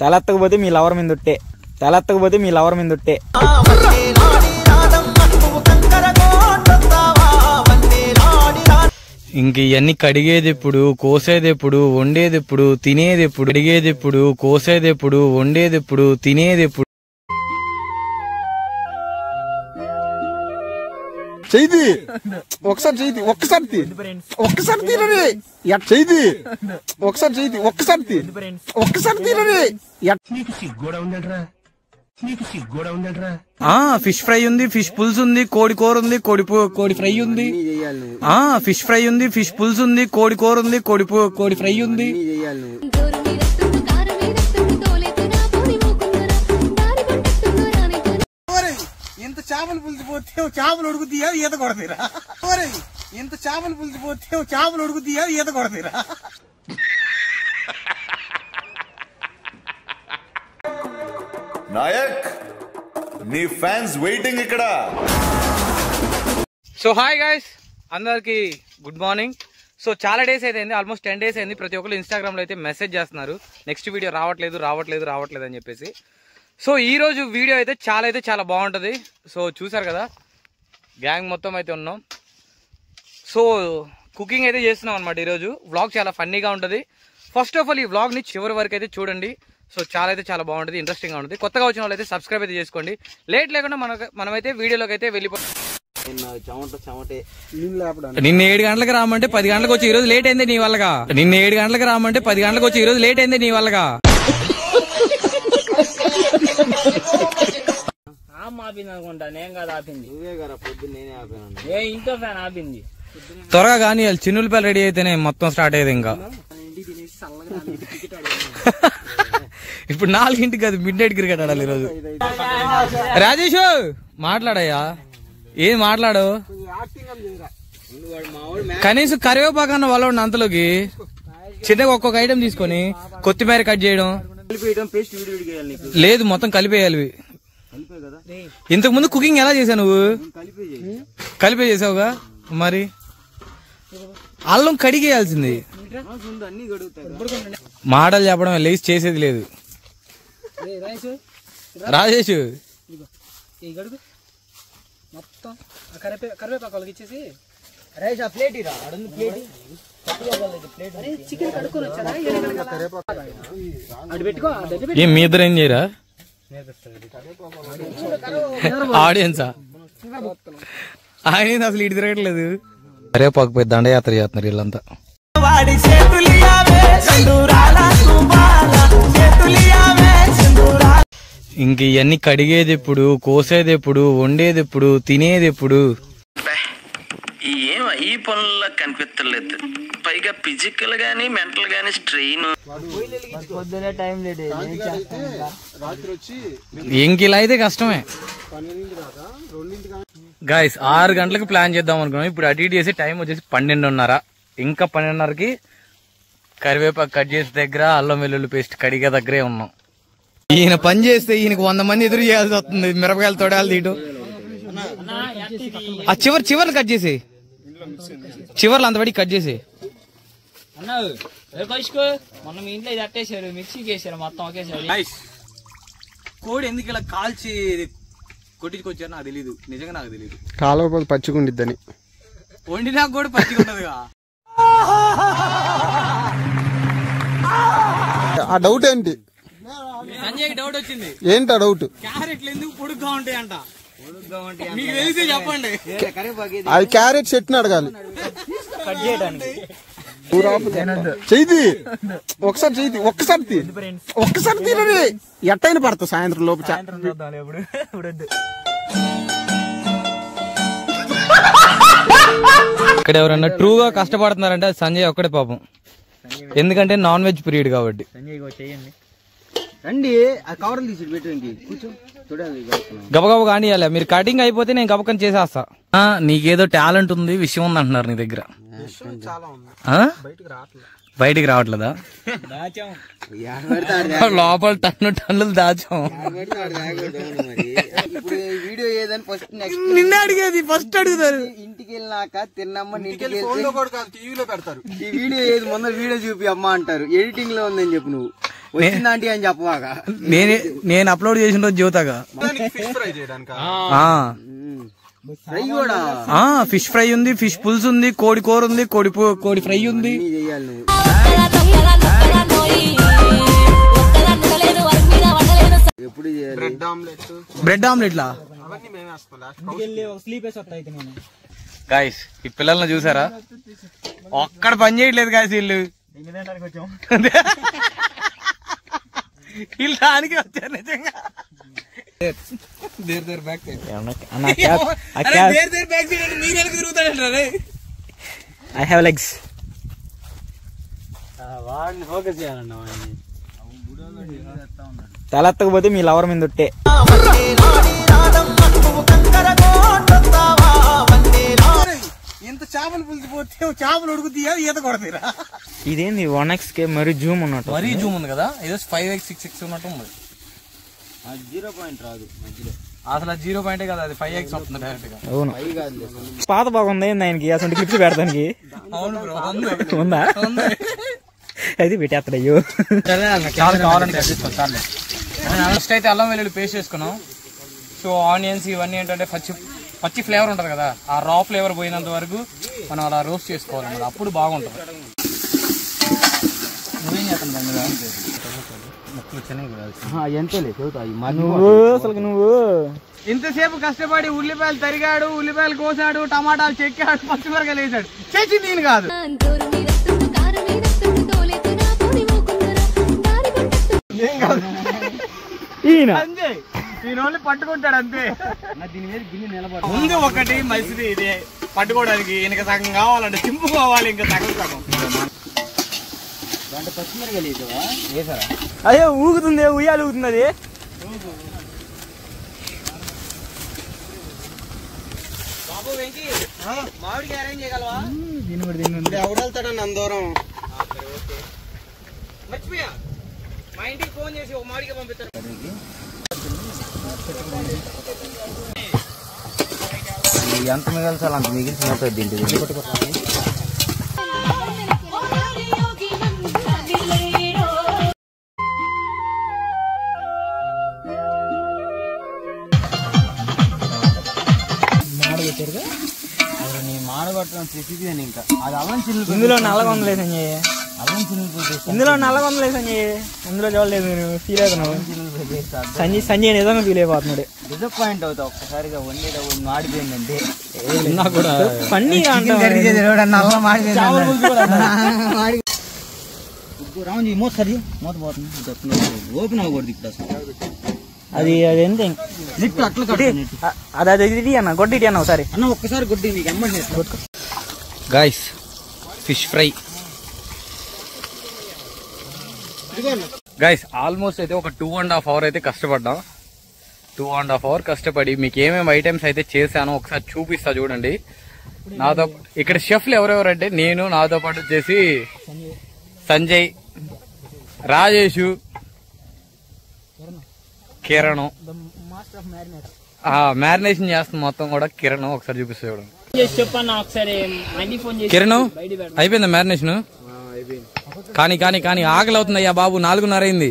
తెలెత్తకపోతే మీ lover మీద ఉట్టే, తెలెత్తకపోతే మీ lover మీద ఉట్టే. ఇంక ఇవన్నీ కడిగేది ఎప్పుడు, కోసేది ఎప్పుడు, వండేది ఎప్పుడు, తినేది ఎప్పుడు, అడిగేది ఎప్పుడు, కోసేది ఎప్పుడు, వండేది ఎప్పుడు, తినేది ఎప్పుడు. చేయి ఒకసారి చేయి, ఒక్కసారి ఒక్కసారి తీరని చేయి, ఒకసారి చేయి, ఒక్కసారి ఒక్కసారి తీరని. ఫిష్ ఫ్రై ఉంది, ఫిష్ పులుసు ఉంది, కోడి కూర ఉంది, కోడి ఫ్రై ఉంది. ఫిష్ ఫ్రై ఉంది, ఫిష్ పులుసు ఉంది, కోడి కూర ఉంది, కోడి ఫ్రై ఉంది. ఇంత చేపలు పులిచిపోతే చేపలు ఉడుకుతీయా ఈత కొడతీరా? ఇంత చేపలు పులిచిపోతే చేపలు ఉడుకుతీయా ఈత కొడతీరా? నాయక్, నీ ఫ్యాన్స్ వెయిటింగ్ ఇక్కడ. సో హాయ్ గైస్, అందరికి గుడ్ మార్నింగ్. సో చాలా డేస్ అయితే అయింది, ఆల్మోస్ట్ 10 days అయింది. ప్రతి ఒక్కరు ఇన్స్టాగ్రామ్లో అయితే మెసేజ్ చేస్తున్నారు నెక్స్ట్ వీడియో రావట్లేదు అని చెప్పేసి. సో ఈరోజు వీడియో అయితే చాలా బాగుంటుంది. సో చూసారు కదా, గ్యాంగ్ మొత్తం అయితే ఉన్నాం. సో కుకింగ్ అయితే చేస్తున్నాం అనమాట. ఈరోజు వ్లాగ్ చాలా ఫన్నీగా ఉంటుంది. ఫస్ట్ ఆఫ్ ఆల్ ఈ వ్లాగ్ని చివరి వరకు అయితే చూడండి. సో చాలా బాగుంటుంది, ఇంట్రెస్టింగ్గా ఉంటుంది. కొత్తగా వచ్చిన వాళ్ళు అయితే సబ్స్క్రైబ్ అయితే చేసుకోండి. లేట్ లేకుండా మనమైతే వీడియోలోకి అయితే వెళ్ళిపోతాం. నిన్న 7 గంటలకు రామంటే 10 గంటలకు వచ్చి ఈరోజు లేట్ అయింది నీ వల్లగా. నిన్న 7 గంటలకు రామంటే 10 గంటలకు వచ్చి ఈరోజు లేట్ అయింది నీ వల్లగా. ఆపింది అనుకుంటా, నేను కాదు ఆపింది, ఇంట్లో ఫ్యాన్ ఆపింది. త్వరగా కానీ చిన్నులపల్లి రెడీ అయితేనే మొత్తం స్టార్ట్ అయ్యేది. ఇంకా ఇప్పుడు 4ంటికి కాదు, మిడ్-నైట్ క్రికెట్ ఆడాలి ఈరోజు. రాజేష్ మాట్లాడయ్యా, ఏం మాట్లాడు? కనీసం కరివేపాకన్న వాళ్ళు అంతలోకి చిన్నగా ఒక్కొక్క ఐటమ్ తీసుకొని కొత్తిమీర కట్ చేయడం లేదు, మొత్తం కలిపేయాలి. ఇంతకు ముందు కుకింగ్ ఎలా చేసావు నువ్వు? కలిపే చేసావుగా. మరి అల్లం కడిగేయాల్సింది. మాటలు చెప్పడం లేచి చేసేది లేదు. రాజేష్ మొత్తం కరివేపాకు ఇచ్చేసి ఏం మీ ఇద్దరు ఏం చేయరా? ఆడియన్సా? ఆయన అసలు ఇటు తిరగట్లేదు. కరివేపాకు పోయి దండయాత్ర చేస్తున్నారు వీళ్ళంతా. ఇంక ఇవన్నీ కడిగేది ఎప్పుడు, కోసేది ఎప్పుడు, వండేది ఎప్పుడు, తినేది ఎప్పుడు. ఈ పనుల్లో కనిపించలేదు. పైగా ఫిజికల్ గానీ మెంటల్ గానీ స్ట్రెయిన్. ఇంక ఇలా అయితే కష్టమే గైస్. 6 గంటలకు ప్లాన్ చేద్దాం అనుకున్నాం. ఇప్పుడు అటు ఇటు చేసి టైం వచ్చేసి 12:30. ఇంకా 12:30కి కరివేపాకు కట్ చేసే దగ్గర, అల్లం వెల్లుల్లి పేస్ట్ కడిగే దగ్గరే ఉన్నాం. ఈయన పని చేస్తే ఈయనకు 100 మంది ఎదురు చేయాల్సి వస్తుంది. మిరపకాయలు తొడాలి తీయడం. ఆ చివర్లు కట్ చేసి, చివర్లు అంతబడి కట్ చేసి. మొన్న మీ ఇంట్లో ఇది అట్టేశారు, మిక్సీకి వేసారు మొత్తం ఒకేసారి. కోడి ఎందుకు ఇలా కాల్చి కొట్టించుకొచ్చారు నాకు తెలీదు, నిజంగా నాకు తెలీదు. కాలువ పచ్చిగుండిద్దని వండినా కూడా పచ్చిగా ఉండదుగా. ఆ డౌట్ ఏంటి? సంజయ్కి డౌట్ వచ్చింది. ఏంటి ఆ డౌట్? క్యారెట్లు ఎందుకు పొడుగ్గా ఉంటాయంట? మీకు తెలిసి చెప్పండి. అది క్యారెట్ చెట్టుని అడగాలి. కట్ చేయడానికి చెయ్యి, ఒకసారి చెయ్యి, ఒక్కసారి తీరని. ఎట్టయినా పడతావు సాయంత్రం లోపు. ఇక్కడ ఎవరన్నా ట్రూగా కష్టపడుతున్నారంటే అది సంజయ్ ఒక్కడే పాపం. ఎందుకంటే నాన్ వెజ్ పీరియడ్ కాబట్టి. రండి, కవర్లు తీసి పెట్టండి, కూర్చో చూడాలి. గబగబ కానియాలి. మీరు కటింగ్ అయిపోతే నేను గబకం చేసేస్తా. నీకేదో టాలెంట్ ఉంది, విషయం ఉంది అంటున్నారు నీ దగ్గర. బయటికి రావట్లేదా? లోపల టన్నులు దాచాం. నిన్న అడిగేది ఫస్ట్ అడుగుతారు. ఇంటికి వెళ్ళినాక తిన్నమ్మ టీవీలో పెడతారు. ఈ వీడియో ఏది మొన్న వీడియో చూపి అమ్మ అంటారు. ఎడిటింగ్ లో ఉందని చెప్పు నువ్వు. వచ్చిందంటే అని చెప్పవాక నేను అప్లోడ్ చేసిన రోజు జ్యోతగా ఫిష్ ఫ్రై చేయడానికి ఫ్రై కూడా ఫిష్ ఫ్రై ఉంది, ఫిష్ పులుసు ఉంది, కోడి కూర ఉంది, కోడి ఫ్రై ఉంది. ఎప్పుడు బ్రెడ్ ఆమ్లెట్ లా గాయస్ ఈ పిల్లల్ని చూసారా, ఒక్కడ పని చేయట్లేదు గాయస్ వీళ్ళు దానికి వచ్చారు నిజంగా. I have legs. వాడిని ఫోకస్ చేయాలన్న వాడిని. తలెత్తకపోతే మీ లవర్ మీద ఉంటే ఇంత చేపలు పులిసిపోతే చేపలు ఉడుకుతీయా ఈత కొడతారా? ఇదేంది 1xk మరి జూమ్ ఉన్నట్టు. మరీ జూమ్ ఉంది కదా, ఏదో 5x 6x ఉన్నట్టు ఉంది. 0 పాయింట్ రాదు మధ్యలో. అసలు 0 పాయింటే కదా, అది 5x వస్తుంది డైరెక్ట్ గా. అవును పాత బాగుంది ఆయనకి అసలు క్లిప్స్ పెడతానికి. అవును బ్రో, ఉందా అది పెట్టేస్తాడు. అయ్యో చాలా కావాలంటే ఫస్ట్ అయితే అల్లం వెల్లుల్లి పేస్ట్ చేసుకున్నాం. సో ఆనియన్స్ ఇవన్నీ ఏంటంటే పచ్చి ఫ్లేవర్ ఉంటుంది కదా, ఆ రా ఫ్లేవర్ పోయినంత వరకు మనం అలా రోస్ట్ చేసుకోవాలన్నమాట, అప్పుడు బాగుంటుంది. నువ్వేం చేస్తాను ఎంతలే చదువుతాయి నువ్వు అసలు నువ్వు ఇంతసేపు కష్టపడి ఉల్లిపాయలు తరిగాడు, ఉల్లిపాయలు కోసాడు, టమాటాలు చెక్కాడు, పచ్చిమిరకాయలు వేసాడు, చేసి నేను కాదు. ఈయన అంతే, ఈయన ఓన్లీ పట్టుకుంటాడు అంతే. దీని మీద గిన్నె నిలబడ. ముందు ఒకటి మంచిది ఇది పట్టుకోవడానికి, ఇంకా సగం కావాలంటే చింపుకోవాలి, ఇంకా సగం దాంట్లో పచ్చిమిరకాయలు వేసావా? అదే ఊగుతుంది, ఉయ్యాలు ఊగుతుంది అది. బాబు వెంకీ మామిడికి అరేంజ్ చేయగలవా? ఎవడెళ్తాడని అందరం మర్చిపోయా, మా ఇంటికి ఫోన్ చేసి ఒక మామిడికి పంపిస్తాను. ఎంత మిగల్చాలి అంత మిగిల్చినట్టు తింటుంది. మాడగొట్టడం ప్రతిదీ ఇంకా అది అల్లం చిల్లు. ఇందులో నల్లగా ఉంది లేదు సంజయ్, అల్లం చిల్లు ఇందులో నల్లగా ఉంది లేదు సంజయ్, అందులో చూడలేదు నేను ఫీల్ అవుతున్నావు. సంజయ్ నిజంగా ఫీల్ అయిపోతున్నాడు. డిసప్పాయింట్ అవుతావు ఒక్కసారిగా వండేటప్పుడు మాడిపోయిందంటే. నాకు కూడా ఫన్నీ రాము మూత సరి మూత పోతుంది ఓపెన్ అవ్వకూడదు ఇప్పుడు అసలు. అది ఎంత నెట్ అట్లా కట్టు. అది ఇది అన్న గొడ్డి అన్న ఒకసారి అన్న ఒక్కసారి కొట్టి నీకు ఎమ్మడి guys fish fry. Guys almost అయితే ఒక 2.5 hours అయితే కష్టపడ్డాం. 2.5 hours కష్టపడి మీకు ఏమేమి ఐటమ్స్ అయితే చేశానో ఒకసారి చూపిస్తా చూడండి. నాతో ఇక్కడ షెఫ్లు ఎవరెవరంటే నేను, నాతో పాటు వచ్చేసి సంజయ్, రాజేషు, కిరణ్, మ్యారినేషన్ చేస్తుంది మొత్తం కూడా కిరణ్. ఒకసారి చూపిస్తా చూడండి. చెప్పన్నా ఒకసారి కిరణ్ అయిపోయిందా మ్యారినేషన్? కానీ కానీ కానీ ఆకలి అవుతుంది అయ్యా బాబు, 4:30 అయింది.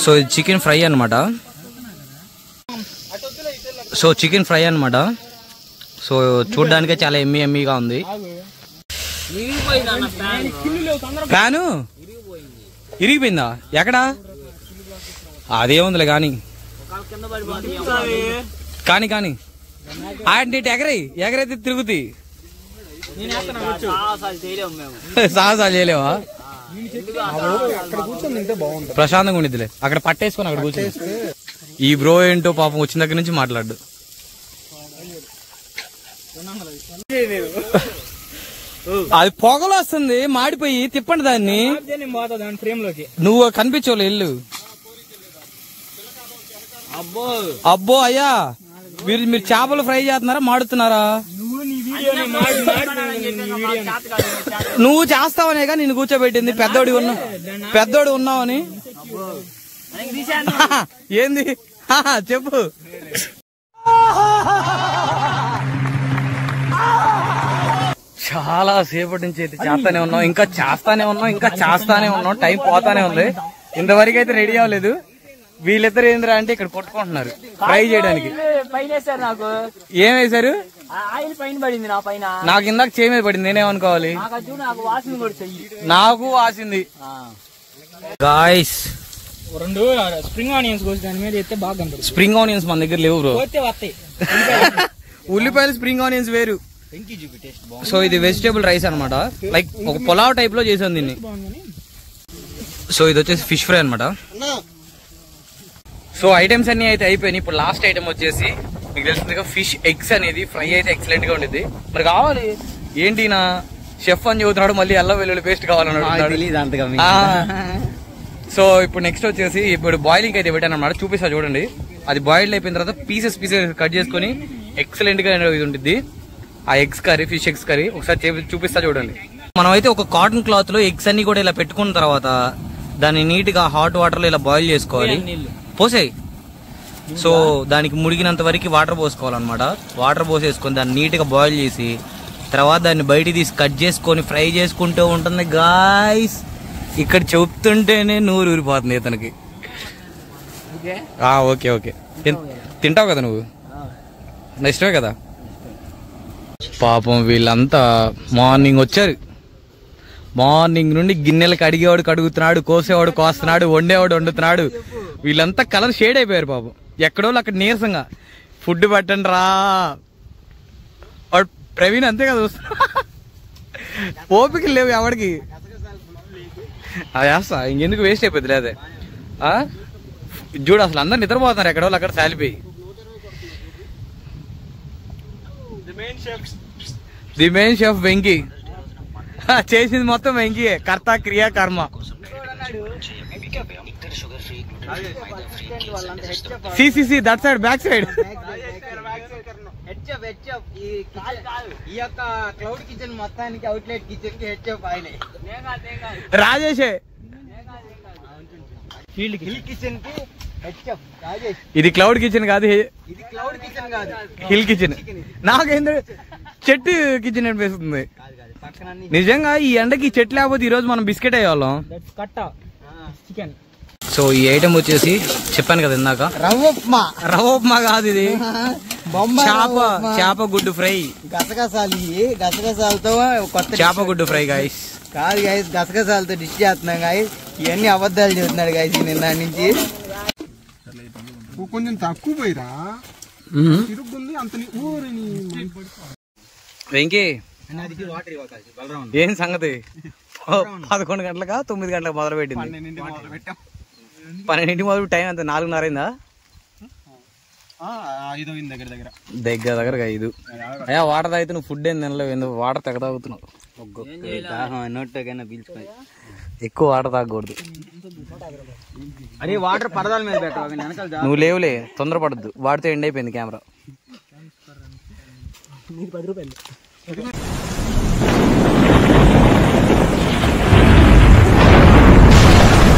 సో ఇది చికెన్ ఫ్రై అనమాట. సో చూడడానికే చాలా ఎమ్మీగా ఉంది. ప్యాను ఇరిగిపోయిందా? ఎక్కడా? అదేముందిలే కానీ కానీ కానీ ఆంటీ ఎగరైతే తిరుగుతాయి. సాహసాలు చేయలేవా? ప్రశాంతంగా ఉండిద్దిలే, అక్కడ పట్టేసుకొని అక్కడ కూర్చొని. ఈ బ్రో ఏంటో పాపం వచ్చిన దగ్గర నుంచి మాట్లాడు. అది పొగలు వస్తుంది, మాడిపోయి తిప్పండి దాన్ని. నువ్వు కనిపించోలే ఇల్లు. అబ్బో అయ్యా, మీరు చేపలు ఫ్రై చేస్తున్నారా మాడుతున్నారా? నువ్వు చేస్తావనేగా నిన్ను కూర్చోబెట్టింది, పెద్దోడు ఉన్నావని. ఏంది చెప్పు. చాలా సేపటి నుంచి అయితే చేస్తానే ఉన్నాం, ఇంకా చేస్తానే ఉన్నాం, టైం పోతానే ఉంది. ఇంతవరకు అయితే రెడీ అవ్వలేదు. వీళ్ళిద్దరు ఏంద్రా అంటే ఇక్కడ కొట్టుకుంటున్నారు ఫ్రై చేయడానికి. నాకు ఏం వేశారు? ఆయిల్ పైన పడింది నా పైన. నాకు ఇందాక చేయి మీద పడింది, నేనేమనుకోవాలి? నాకు వాసింది. గాయ్స్ 2 స్ప్రింగ్ ఆనియన్స్ కోసి దాని మీద ఎత్తే బాగా కనపడుతుంది. స్ప్రింగ్ ఆనియన్స్ మన దగ్గర లేవు బ్రో. ఉల్లిపాయలు స్ప్రింగ్ ఆనియన్స్ వేరు. సో ఇది వెజిటేబుల్ రైస్ అనమాట, లైక్ ఒక పులావ్ టైప్ లో చేసాం దీన్ని. సో ఇది వచ్చేసి ఫిష్ ఫ్రై అనమాట. సో ఐటమ్స్ అన్ని అయితే అయిపోయినాయి. ఇప్పుడు లాస్ట్ ఐటమ్ వచ్చేసి మీకు తెలిసిందిగా ఫిష్ ఎగ్స్ అనేది ఫ్రై అయితే ఎక్సలెంట్ గా ఉండేది. మరి కావాలి ఏంటి నా షెఫ్ అని చెబుతున్నాడు, మళ్ళీ అల్లం వెల్లుల్లి పేస్ట్ కావాలన్నాడు. సో ఇప్పుడు నెక్స్ట్ వచ్చేసి ఇప్పుడు బాయిలింగ్ అయితే పెట్టాను అన్నమాట, చూపిస్తా చూడండి. అది బాయిల్డ్ అయిపోయిన తర్వాత పీసెస్ కట్ చేసుకుని ఎక్సలెంట్ గా ఇది ఉంటుంది. ఆ eggs curry, fish eggs curry ఒకసారి చూపిస్తా చూడండి. మనం అయితే ఒక కాటన్ క్లాత్ లో ఎగ్స్ అన్ని కూడా ఇలా పెట్టుకున్న తర్వాత దాన్ని నీట్ గా హాట్ వాటర్ లో ఇలా బాయిల్ చేసుకోవాలి. పోసేయి. సో దానికి ముడిగినంత వరకు వాటర్ పోసుకోవాలన్నమాట. వాటర్ పోసేసుకొని దాన్ని నీట్ గా బాయిల్ చేసి తర్వాత దాన్ని బయటికి తీసి కట్ చేసుకొని ఫ్రై చేసుకుంటూ ఉంటుంది. గాయ్స్ ఇక్కడ చెప్తుంటేనే నూరు ఊరిపోతుంది ఇతనికి. ఓకే ఓకే, తింటావు కదా నువ్వు, ఇష్టమే కదా. పాపం వీళ్ళంతా మార్నింగ్ వచ్చారు. మార్నింగ్ నుండి గిన్నెలు కడిగేవాడు కడుగుతున్నాడు, కోసేవాడు కోస్తున్నాడు, వండేవాడు వండుతున్నాడు. వీళ్ళంతా కలర్ షేడ్ అయిపోయారు పాపం. ఎక్కడో అక్కడ నీరసంగా ఫుడ్ పెట్టండి రా. వాడు ప్రవీణ్ అంతే కదా ఓపిక లేవు ఎవడికి. అది వేస్తా ఇంకెందుకు వేస్ట్ అయిపోద్ది లేదే. చూడు అసలు అందరు నిద్రపోతున్నారు ఎక్కడో అక్కడ సాలిపోయి. ది మెయిన్ షెఫ్ వెంకీ చేసింది మొత్తం వెంకీయే, కర్త క్రియా కర్మ. CCC that side back side. ఈ యొక్క క్లౌడ్ కిచెన్ మొత్తానికి అవుట్లెట్ కిచెన్ కి హెచ్ఎఫ్ ఆయనే, రాజేషే. హిల్ కిచెన్ కి హెచ్ఎఫ్ రాజేష్. ఇది క్లౌడ్ కిచెన్ కాదు, ఇది క్లౌడ్ కిచెన్ కాదు, హిల్ కిచెన్. నాకేంద్ర చెట్టు కిచెన్ అనిపిస్తుంది నిజంగా. ఈ ఎండకి చెట్టు లేకపోతే ఈ రోజు మనం బిస్కెట్ అయ్యేవాళ్ళం. చికెన్. సో ఈ ఐటమ్ వచ్చేసి చెప్పాను కదా ఇందాక, రవ్వ ఉప్మా కాదు ఇది, చేప గుడ్డు ఫ్రై. గసగసాలతో కొత్త చేప గుడ్డు ఫ్రై గాయస్. కాదు గాయస్, గసగసాలతో డిష్ చేస్తున్నాం గాయస్. ఇవన్నీ అబద్ధాలు చెబుతున్నాడు గాయస్ నిన్న నుంచి. కొంచెం తక్కువ పోయిరా తిరుగుతుంది అంత. వెంకీ ఏం సంగతి? 11 గంటలకా 9 గంటలకు మొదలు పెట్టింది. 12 మొదలు టైం అంత 4:30 అయిందా? దగ్గర 5. అయ్యా వాటర్ తాగితే నువ్వు ఫుడ్ ఏం తినలేవు, ఎందుకు వాటర్ తెగ తాగుతున్నావు? నోట్లోకైనా పీల్చుకోవాలి. ఎక్కువ వాటర్ తాగకూడదు. అరే వాటర్ పరదాల మీద పెట్టాలి. నువ్వు లేవులే, తొందరపడద్దు, వాడితే ఎండ్ అయిపోయింది కెమెరా. 10 రూపాయలు.